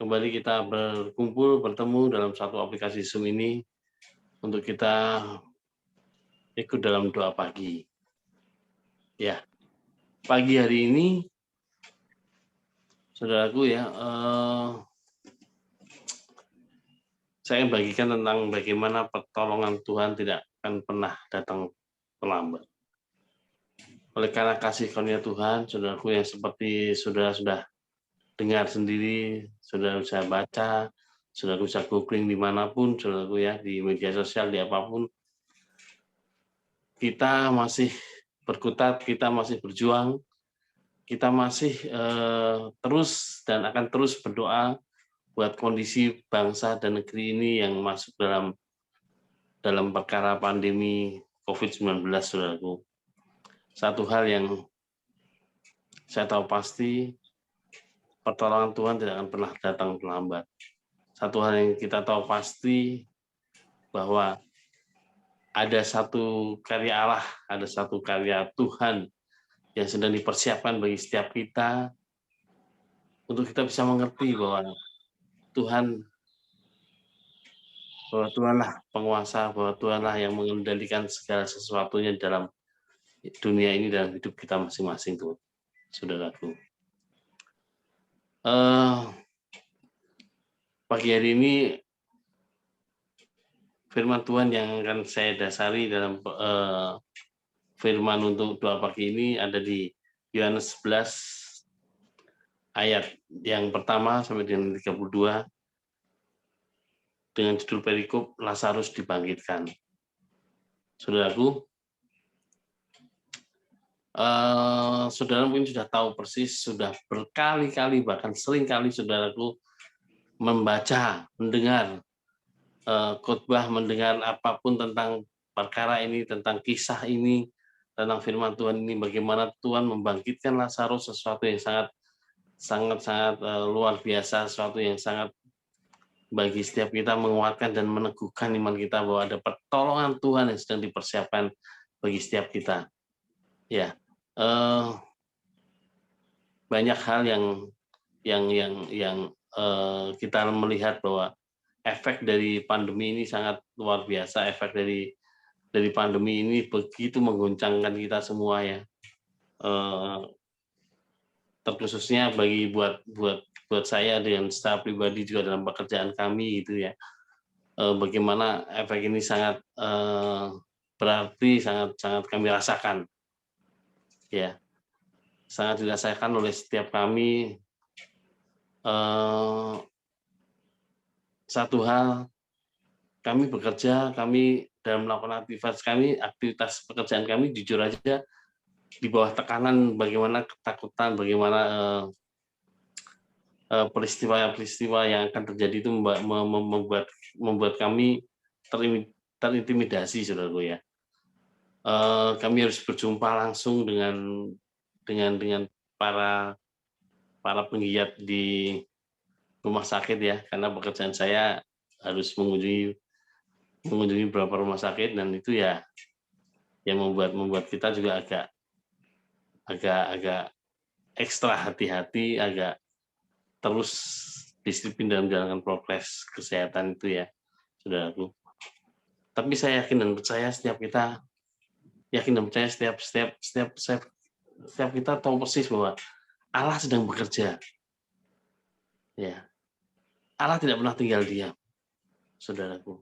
Kembali kita berkumpul, bertemu dalam satu aplikasi Zoom ini untuk kita ikut dalam doa pagi. Ya, pagi hari ini, saudaraku ya, saya bagikan tentang bagaimana pertolongan Tuhan tidak akan pernah datang terlambat. Oleh karena kasih karunia Tuhan, saudaraku yang seperti saudara sudah dengar sendiri, saudara bisa baca, saudara bisa googling dimanapun, saudaraku ya, di media sosial, di apapun, kita masih berkutat, kita masih berjuang, kita masih terus dan akan terus berdoa buat kondisi bangsa dan negeri ini yang masuk dalam perkara pandemi COVID-19, saudaraku. Satu hal yang saya tahu pasti, pertolongan Tuhan tidak akan pernah datang terlambat. Satu hal yang kita tahu pasti, bahwa ada satu karya Allah, ada satu karya Tuhan yang sedang dipersiapkan bagi setiap kita, untuk kita bisa mengerti bahwa Tuhanlah penguasa, bahwa Tuhanlah yang mengendalikan segala sesuatunya dalam dunia ini, dalam hidup kita masing-masing, tuh, saudaraku. Pagi hari ini firman Tuhan yang akan saya dasari dalam firman untuk doa pagi ini ada di Yohanes 11 ayat yang pertama sampai dengan 32 dengan judul perikop Lazarus dibangkitkan. Saudaraku, saudara mungkin sudah tahu persis, sudah berkali-kali, bahkan seringkali saudaraku membaca, mendengar khotbah, mendengar apapun tentang perkara ini, tentang kisah ini, tentang firman Tuhan ini, bagaimana Tuhan membangkitkan Lazarus, sesuatu yang sangat luar biasa, sesuatu yang sangat bagi setiap kita menguatkan dan meneguhkan iman kita bahwa ada pertolongan Tuhan yang sedang dipersiapkan bagi setiap kita. Ya, banyak hal yang kita melihat bahwa efek dari pandemi ini sangat luar biasa. Efek dari pandemi ini begitu mengguncangkan kita semua ya. Terkhususnya buat saya dengan secara pribadi juga dalam pekerjaan kami gitu ya. Bagaimana efek ini sangat berarti, sangat kami rasakan. Ya, sangat dirasakan oleh setiap kami. Satu hal, kami bekerja, kami dalam melakukan aktivitas pekerjaan kami, jujur aja di bawah tekanan, bagaimana ketakutan, bagaimana peristiwa-peristiwa yang akan terjadi itu membuat kami terintimidasi, saudaraku ya. Kami harus berjumpa langsung dengan para penggiat di rumah sakit ya, karena pekerjaan saya harus mengunjungi beberapa rumah sakit, dan itu ya yang membuat kita juga agak ekstra hati-hati, agak terus disiplin dalam menjalankan prokes kesehatan itu ya, saudaraku. Tapi saya yakin dan percaya setiap kita tahu persis bahwa Allah sedang bekerja. Ya, Allah tidak pernah tinggal diam, saudaraku.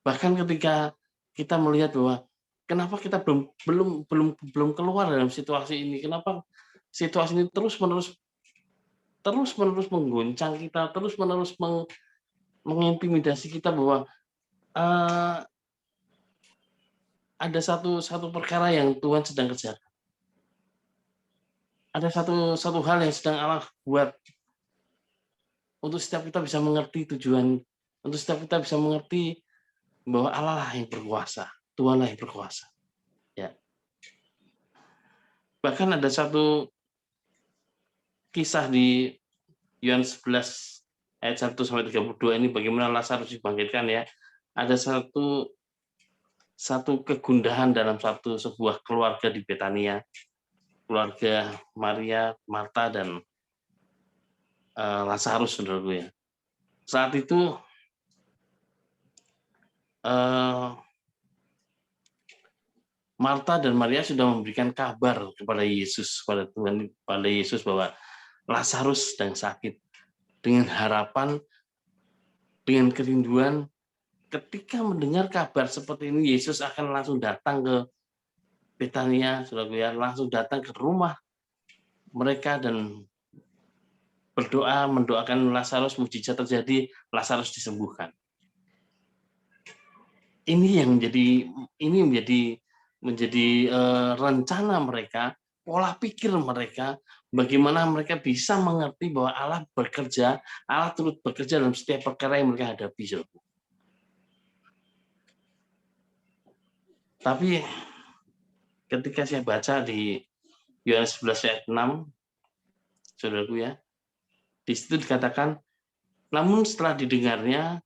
Bahkan ketika kita melihat bahwa kenapa kita belum keluar dalam situasi ini, kenapa situasi ini terus-menerus mengguncang kita, terus-menerus mengintimidasi kita, bahwa ada satu perkara yang Tuhan sedang kerjakan. Ada satu hal yang sedang Allah buat untuk setiap kita bisa mengerti tujuan, untuk setiap kita bisa mengerti bahwa Allah lah yang berkuasa, Tuhan lah yang berkuasa. Ya. Bahkan ada satu kisah di Yohanes 11 ayat 1 sampai 32 ini, bagaimana Lazarus dibangkitkan ya. Ada satu kegundahan dalam sebuah keluarga di Betania, keluarga Maria, Marta, dan Lazarus, saudaraku ya. Saat itu Marta dan Maria sudah memberikan kabar kepada Yesus, pada Tuhan, pada Yesus bahwa Lazarus sedang sakit, dengan harapan, dengan kerinduan. Ketika mendengar kabar seperti ini, Yesus akan langsung datang ke Betania, saudaraku ya, langsung datang ke rumah mereka dan berdoa, mendoakan Lazarus, mujizat terjadi, Lazarus disembuhkan. Ini yang menjadi rencana mereka, pola pikir mereka, bagaimana mereka bisa mengerti bahwa Allah bekerja, Allah turut bekerja dalam setiap perkara yang mereka hadapi. Saudaraku. Tapi ketika saya baca di Yohanes 11 ayat 6, saudaraku ya, di situ dikatakan, namun setelah didengarnya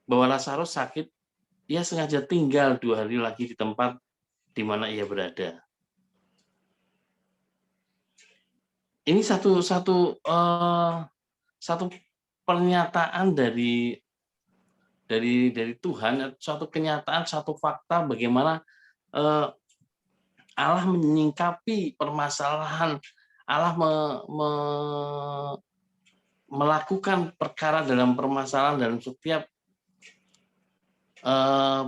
bahwa Lazarus sakit, ia sengaja tinggal 2 hari lagi di tempat di mana ia berada. Ini satu pernyataan dari Tuhan, suatu kenyataan, satu fakta bagaimana Allah menyingkapi permasalahan, Allah melakukan perkara dalam permasalahan dalam setiap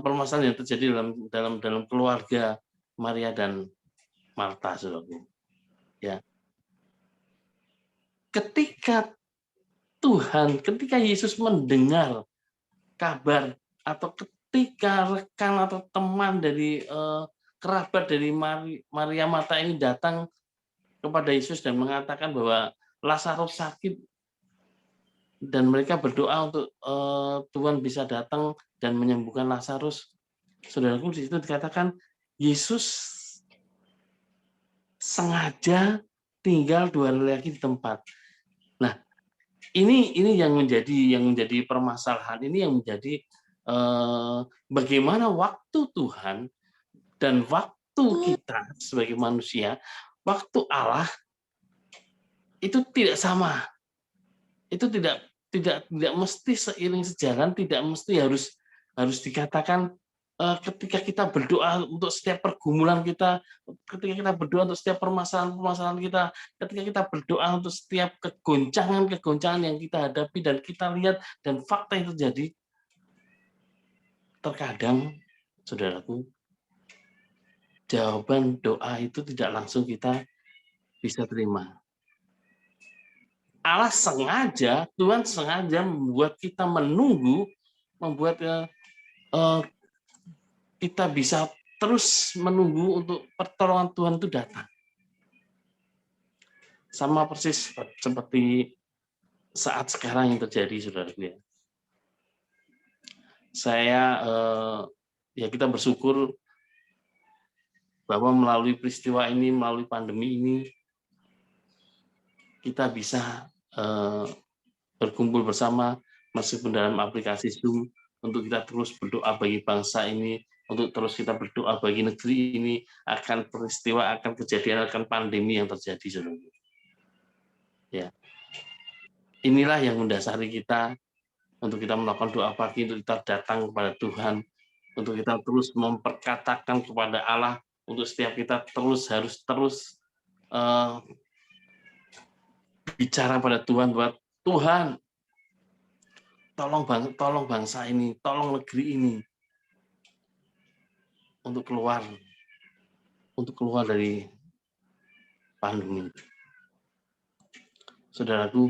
permasalahan yang terjadi dalam keluarga Maria dan Marta, saudaraku. Ya. Ketika Yesus mendengar kabar atau ketika rekan atau teman dari kerabat dari Maria Marta ini datang kepada Yesus dan mengatakan bahwa Lazarus sakit dan mereka berdoa untuk Tuhan bisa datang dan menyembuhkan Lazarus. Saudaraku, di situ dikatakan Yesus sengaja tinggal 2 hari lagi di tempat. Nah, ini yang menjadi permasalahan, ini yang menjadi bagaimana waktu Tuhan dan waktu kita sebagai manusia, waktu Allah itu tidak sama. Itu tidak mesti seiring sejalan, tidak mesti harus dikatakan ketika kita berdoa untuk setiap pergumulan kita, ketika kita berdoa untuk setiap permasalahan kita, ketika kita berdoa untuk setiap kegoncangan yang kita hadapi dan kita lihat dan fakta yang terjadi, terkadang, saudaraku, jawaban doa itu tidak langsung kita bisa terima. Allah sengaja, Tuhan sengaja membuat kita menunggu, membuat kita bisa terus menunggu untuk pertolongan Tuhan itu datang. Sama persis seperti saat sekarang yang terjadi, saudaraku ya. Kita bersyukur bahwa melalui peristiwa ini, melalui pandemi ini, kita bisa berkumpul bersama meskipun dalam aplikasi Zoom untuk kita terus berdoa bagi bangsa ini, untuk terus kita berdoa bagi negeri ini akan peristiwa, akan kejadian, akan pandemi yang terjadi, saudara. Ya, inilah yang mendasari kita untuk kita melakukan doa pagi, untuk kita datang kepada Tuhan, untuk kita terus memperkatakan kepada Allah, untuk setiap kita harus terus bicara pada Tuhan bahwa Tuhan, tolong bangsa ini, tolong negeri ini untuk keluar dari pandemi. Saudaraku,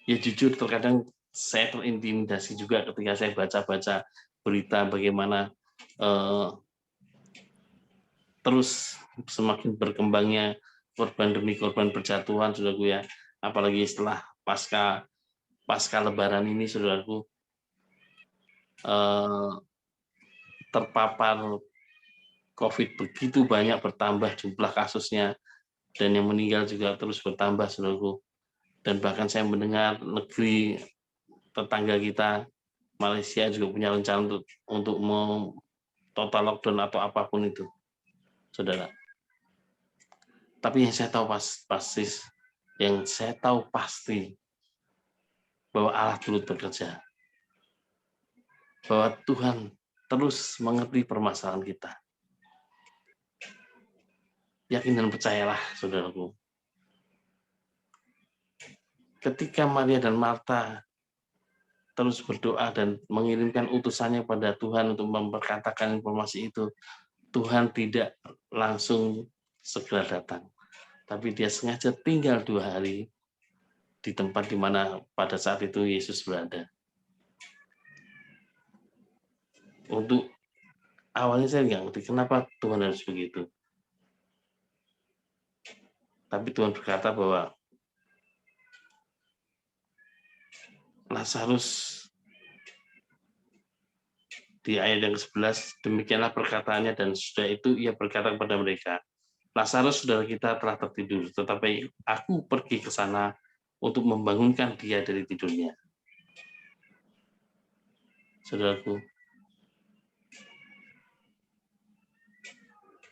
ya jujur terkadang saya terintimidasi juga ketika saya baca-baca berita bagaimana terus semakin berkembangnya korban demi korban berjatuhan, saudaraku ya. Apalagi setelah pasca Lebaran ini, saudaraku, terpapar COVID begitu banyak, bertambah jumlah kasusnya, dan yang meninggal juga terus bertambah, saudaraku. Dan bahkan saya mendengar negeri tetangga kita, Malaysia, juga punya rencana untuk total lockdown atau apapun itu, saudara. Tapi yang saya tahu pasti bahwa Allah turut bekerja, bahwa Tuhan terus mengerti permasalahan kita. Yakin dan percayalah, saudaraku. Ketika Maria dan Marta terus berdoa dan mengirimkan utusannya pada Tuhan untuk memperkatakan informasi itu, Tuhan tidak langsung segera datang. Tapi dia sengaja tinggal 2 hari di tempat di mana pada saat itu Yesus berada. Untuk awalnya saya nggak ngerti kenapa Tuhan harus begitu. Tapi Tuhan berkata bahwa Lazarus di ayat yang ke-11, demikianlah perkataannya dan sudah itu ia berkata kepada mereka, Lazarus saudara kita telah tertidur, tetapi aku pergi ke sana untuk membangunkan dia dari tidurnya. Saudaraku,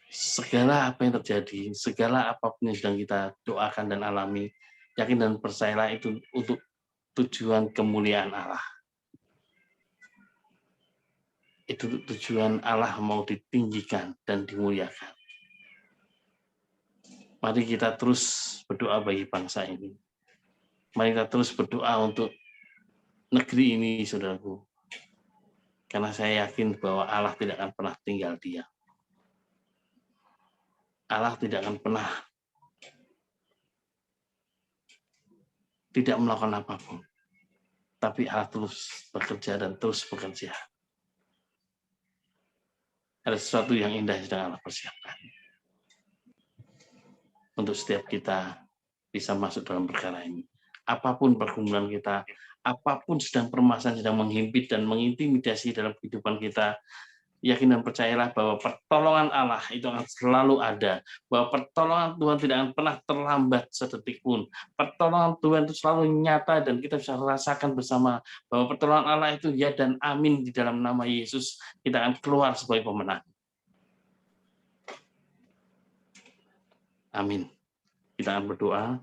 segala apa yang terjadi, segala apapun yang sedang kita doakan dan alami, yakin dan percayalah itu untuk tujuan kemuliaan Allah. Itu tujuan Allah mau ditinggikan dan dimuliakan. Mari kita terus berdoa bagi bangsa ini. Mari kita terus berdoa untuk negeri ini, saudaraku. Karena saya yakin bahwa Allah tidak akan pernah tinggal diam. Allah tidak akan pernah tidak melakukan apapun. Tapi Allah terus bekerja dan terus bekerja. Ada sesuatu yang indah yang sedang Allah persiapkan. Untuk setiap kita bisa masuk dalam perkara ini. Apapun pergumulan kita, apapun sedang permasalahan sedang menghimpit dan mengintimidasi dalam kehidupan kita, yakin dan percayalah bahwa pertolongan Allah itu akan selalu ada, bahwa pertolongan Tuhan tidak akan pernah terlambat sedetik pun. Pertolongan Tuhan itu selalu nyata dan kita bisa rasakan bersama bahwa pertolongan Allah itu ya dan amin di dalam nama Yesus. Kita akan keluar sebagai pemenang. Amin. Kita akan berdoa.